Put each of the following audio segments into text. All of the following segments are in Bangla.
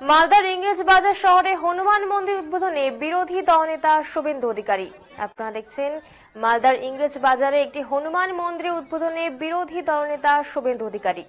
মালদার ইংরেজ বাজার শহরে হনুমান মন্দির উদ্বোধনে বিরোধী দলনেতা শুভেন্দু অধিকারী। আপনারা দেখছেন মালদার ইংরেজ বাজারে একটি হনুমান মন্দির উদ্বোধনে বিরোধী দলনেতা শুভেন্দু অধিকারী।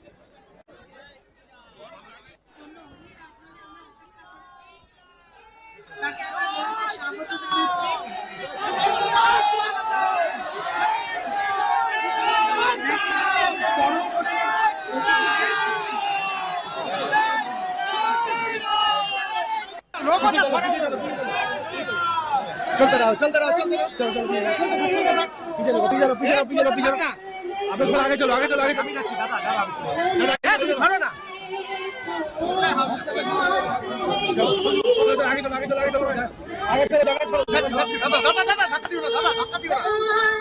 चलते रहो चलते रहो चलते रहो चल चल चल पीछे ना अबे थोड़ा आगे चलो आगे चलो आगे कभी जाच्छी दादा दादा तुम खड़े ना आगे चलो आगे चलो आगे चलो आगे चलो दादा दादा धक्का दियो ना दादा धक्का दियो ना